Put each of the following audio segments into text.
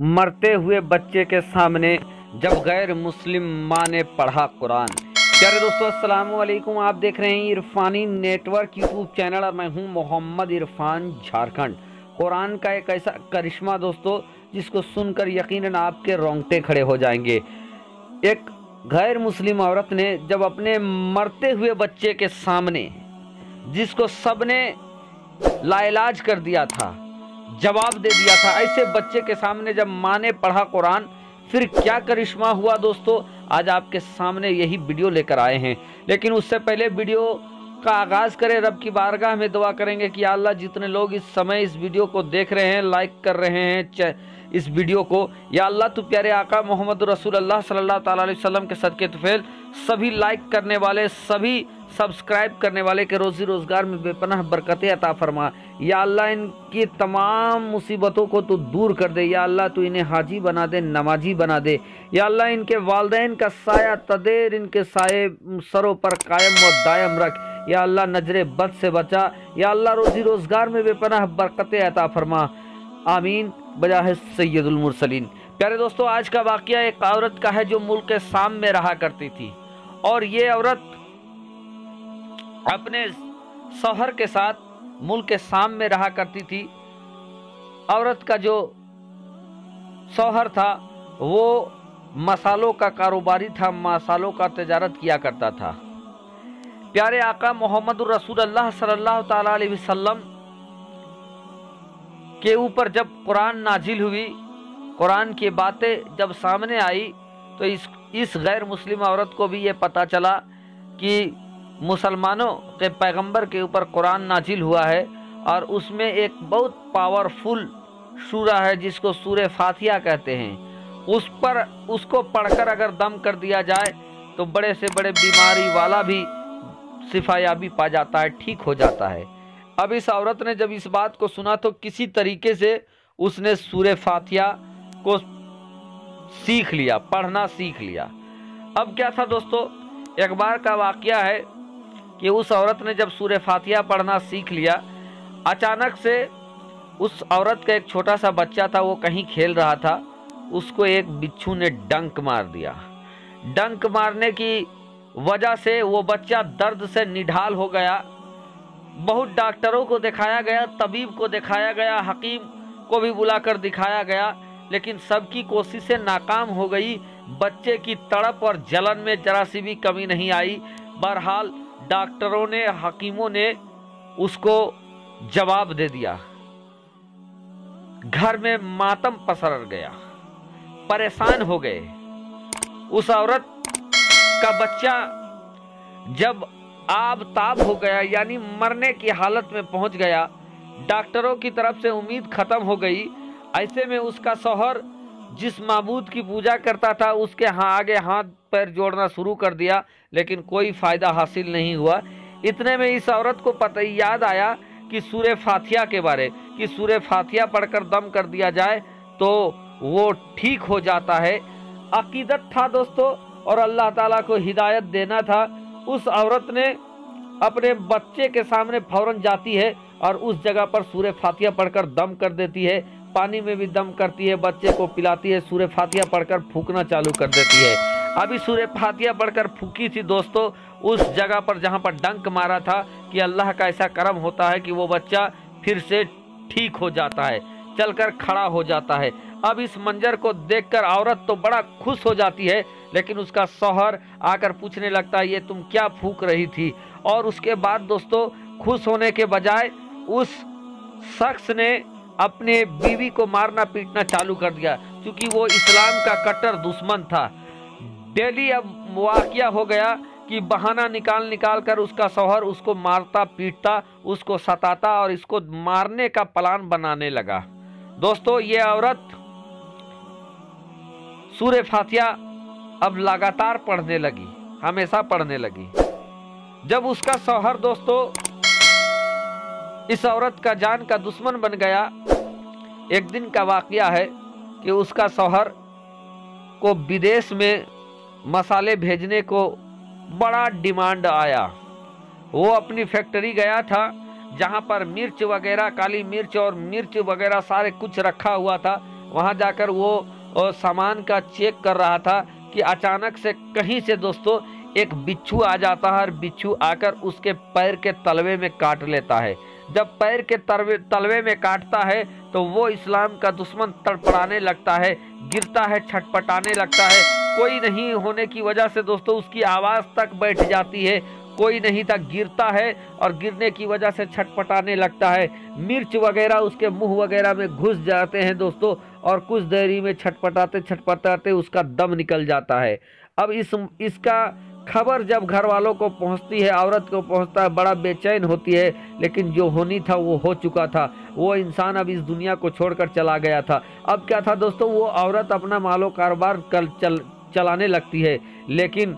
मरते हुए बच्चे के सामने जब गैर मुस्लिम माँ ने पढ़ा कुरान। प्यारे दोस्तों, अस्सलाम वालेकुम। आप देख रहे हैं इरफानी नेटवर्क यूट्यूब चैनल और मैं हूं मोहम्मद इरफान, झारखंड। कुरान का एक ऐसा करिश्मा दोस्तों जिसको सुनकर यकीनन आपके रोंगटे खड़े हो जाएंगे। एक गैर मुस्लिम औरत ने जब अपने मरते हुए बच्चे के सामने, जिसको सबने लाइलाज कर दिया था, जवाब दे दिया था, ऐसे बच्चे के सामने जब माँ ने पढ़ा कुरान, फिर क्या करिश्मा हुआ दोस्तों, आज आपके सामने यही वीडियो लेकर आए हैं। लेकिन उससे पहले वीडियो का आगाज करें, रब की बारगाह में दुआ करेंगे कि या अल्लाह, जितने लोग इस समय इस वीडियो को देख रहे हैं, लाइक कर रहे हैं इस वीडियो को, या अल्लाह तू प्यारे आका मोहम्मद रसूलुल्लाह सल्लल्लाहु अलैहि वसल्लम के सदके तुफैल सभी लाइक करने वाले, सभी सब्सक्राइब करने वाले के रोजी रोजगार में बेपनाह बरकतें अता फरमा। या अल्लाह, इनकी तमाम मुसीबतों को तू दूर कर दे। या अल्लाह, तू इन्हें हाजी बना दे, नमाजी बना दे। या अल्लाह, इनके वालिदैन का साया तदेर इनके साए सरों पर कायम व दायम रख। या अल्लाह, नजरे बद से बचा। या अल्लाह, रोजी रोजगार में बेपनाह बरकतें अता फरमा। आमीन बजाह सैयदुल मुरसलीन। प्यारे दोस्तों, आज का वाकया एक औरत का है जो मुल्क शाम में रहा करती थी, और ये औरत अपने शौहर के साथ मुल्क शाम में रहा करती थी। औरत का जो शौहर था वो मसालों का कारोबारी था, मसालों का तिजारत किया करता था। प्यारे आका मोहम्मद रसूलुल्लाह सल्लल्लाहु ताला अलैहि वसल्लम के ऊपर जब कुरान नाजिल हुई, कुरान की बातें जब सामने आई, तो इस गैर मुस्लिम औरत को भी ये पता चला कि मुसलमानों के पैगंबर के ऊपर कुरान नाजिल हुआ है, और उसमें एक बहुत पावरफुल सूरा है जिसको सूरे फातिहा कहते हैं। उसको पढ़कर अगर दम कर दिया जाए तो बड़े से बड़े बीमारी वाला भी शिफायाबी पा जाता है, ठीक हो जाता है। अब इस औरत ने जब इस बात को सुना तो किसी तरीके से उसने सूरे फातिहा को सीख लिया, पढ़ना सीख लिया। अब क्या था दोस्तों, एक बार का वाकया है कि उस औरत ने जब सूरे फातिहा पढ़ना सीख लिया, अचानक से उस औरत का एक छोटा सा बच्चा था, वो कहीं खेल रहा था, उसको एक बिच्छू ने डंक मार दिया। डंक मारने की वजह से वो बच्चा दर्द से निढाल हो गया। बहुत डॉक्टरों को दिखाया गया, तबीब को दिखाया गया, हकीम को भी बुलाकर दिखाया गया, लेकिन सबकी कोशिशें नाकाम हो गई। बच्चे की तड़प और जलन में जरा सी भी कमी नहीं आई। बहरहाल डॉक्टरों ने, हकीमों ने उसको जवाब दे दिया। घर में मातम पसर गया, परेशान हो गए। उस औरत का बच्चा जब आब ताब हो गया, यानी मरने की हालत में पहुंच गया, डॉक्टरों की तरफ से उम्मीद खत्म हो गई। ऐसे में उसका शौहर जिस माबूद की पूजा करता था उसके आगे हाथ पैर जोड़ना शुरू कर दिया, लेकिन कोई फायदा हासिल नहीं हुआ। इतने में इस औरत को पता ही याद आया कि सूरे फातिहा के बारे, कि सूरे फातिहा पढ़कर दम कर दिया जाए तो वो ठीक हो जाता है। अकीदत था दोस्तों, और अल्लाह ताला को हिदायत देना था। उस औरत ने अपने बच्चे के सामने फौरन जाती है और उस जगह पर सूरे फातिहा पढ़कर दम कर देती है। पानी में भी दम करती है, बच्चे को पिलाती है, सूरे फातिहा पढ़कर फूंकना चालू कर देती है। अभी सूरे फातिहा पढ़कर फूंकी थी दोस्तों उस जगह पर जहां पर डंक मारा था, कि अल्लाह का ऐसा करम होता है कि वो बच्चा फिर से ठीक हो जाता है, चलकर खड़ा हो जाता है। अब इस मंजर को देखकर औरत तो बड़ा खुश हो जाती है, लेकिन उसका शौहर आकर पूछने लगता है, ये तुम क्या फूंक रही थी? और उसके बाद दोस्तों खुश होने के बजाय उस शख्स ने अपने बीवी को मारना पीटना चालू कर दिया, क्योंकि वो इस्लाम का कट्टर दुश्मन था। डेली अब वाकया हो गया कि बहाना निकाल कर उसका शौहर उसको मारता पीटता, उसको सताता और इसको मारने का प्लान बनाने लगा। दोस्तों, ये औरत सूरे फातिहा अब लगातार पढ़ने लगी, हमेशा पढ़ने लगी। जब उसका शौहर दोस्तों इस औरत का जान का दुश्मन बन गया, एक दिन का वाकया है कि उसका शौहर को विदेश में मसाले भेजने को बड़ा डिमांड आया। वो अपनी फैक्ट्री गया था जहां पर मिर्च वगैरह, काली मिर्च और मिर्च वगैरह सारे कुछ रखा हुआ था, वहां जाकर वो सामान का चेक कर रहा था कि अचानक से कहीं से दोस्तों एक बिच्छू आ जाता है और बिच्छू आकर उसके पैर के तलवे में काट लेता है। जब पैर के तलवे में काटता है तो वो इस्लाम का दुश्मन तड़पड़ाने लगता है, गिरता है, छटपटाने लगता है। कोई नहीं होने की वजह से दोस्तों उसकी आवाज़ तक बैठ जाती है, कोई नहीं था, गिरता है और गिरने की वजह से छटपटाने लगता है। मिर्च वगैरह उसके मुंह वगैरह में घुस जाते हैं दोस्तों, और कुछ देरी में छटपटाते छटपटाते उसका दम निकल जाता है। अब इसका खबर जब घर वालों को पहुंचती है, औरत को पहुंचता है, बड़ा बेचैन होती है, लेकिन जो होनी था वो हो चुका था। वो इंसान अब इस दुनिया को छोड़कर चला गया था। अब क्या था दोस्तों, वो औरत अपना मालो कारोबार चलाने लगती है, लेकिन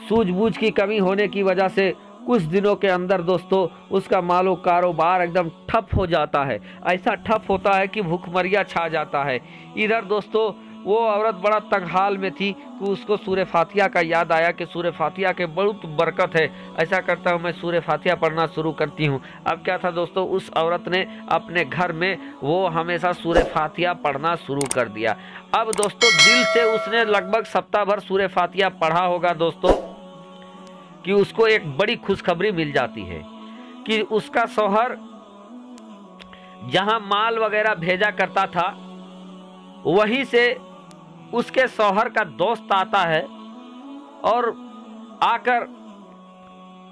सूझबूझ की कमी होने की वजह से कुछ दिनों के अंदर दोस्तों उसका मालो कारोबार एकदम ठप हो जाता है। ऐसा ठप होता है कि भूखमरिया छा जाता है। इधर दोस्तों वो औरत बड़ा तंगहाल में थी कि उसको सूरह फातिहा का याद आया कि सूरह फातिहा के बहुत बरकत है। ऐसा करता हूँ मैं सूरह फातिहा पढ़ना शुरू करती हूँ। अब क्या था दोस्तों, उस औरत ने अपने घर में वो हमेशा सूरह फातिहा पढ़ना शुरू कर दिया। अब दोस्तों दिल से उसने लगभग सप्ताह भर सूरह फातिहा पढ़ा होगा दोस्तों कि उसको एक बड़ी खुशखबरी मिल जाती है कि उसका शौहर जहां माल वगैरह भेजा करता था वहीं से उसके शौहर का दोस्त आता है और आकर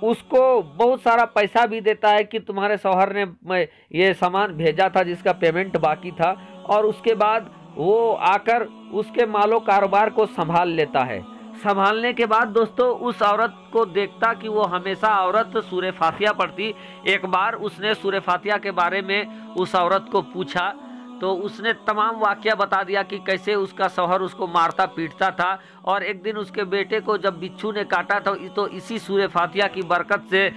उसको बहुत सारा पैसा भी देता है कि तुम्हारे शौहर ने ये सामान भेजा था जिसका पेमेंट बाकी था, और उसके बाद वो आकर उसके मालो कारोबार को संभाल लेता है। संभालने के बाद दोस्तों उस औरत को देखता कि वो हमेशा औरत सूरह फातिहा पढ़ती। एक बार उसने सूरह फातिहा के बारे में उस औरत को पूछा तो उसने तमाम वाकया बता दिया कि कैसे उसका शौहर उसको मारता पीटता था, और एक दिन उसके बेटे को जब बिच्छू ने काटा था तो इसी सूरह फातिहा की बरकत से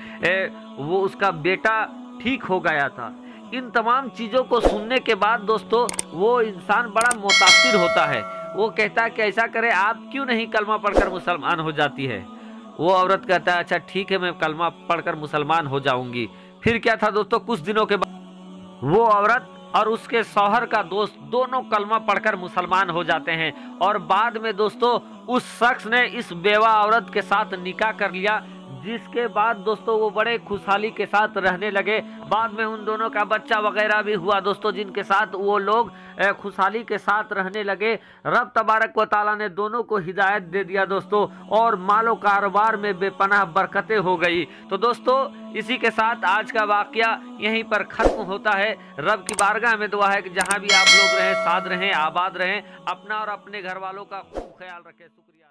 वो उसका बेटा ठीक हो गया था। इन तमाम चीज़ों को सुनने के बाद दोस्तों वो इंसान बड़ा मुतासिर होता है। वो कहता है कि ऐसा करे, आप क्यों नहीं कलमा पढ़कर मुसलमान हो जाती है। वो औरत कहता है अच्छा ठीक है, मैं कलमा पढ़कर मुसलमान हो जाऊंगी। फिर क्या था दोस्तों, कुछ दिनों के बाद वो औरत और उसके शौहर का दोस्त दोनों कलमा पढ़कर मुसलमान हो जाते हैं, और बाद में दोस्तों उस शख्स ने इस बेवा औरत के साथ निकाह कर लिया, जिसके बाद दोस्तों वो बड़े खुशहाली के साथ रहने लगे। बाद में उन दोनों का बच्चा वगैरह भी हुआ दोस्तों, जिनके साथ वो लोग खुशहाली के साथ रहने लगे। रब तबारक व तआला ने दोनों को हिदायत दे दिया दोस्तों, और मालो कारोबार में बेपनाह बरकतें हो गई। तो दोस्तों इसी के साथ आज का वाकया यहीं पर खत्म होता है। रब की बारगाह में दुआ है कि जहां भी आप लोग रहें, साथ रहें, आबाद रहें, अपना और अपने घर वालों का खूब ख्याल रखें। शुक्रिया।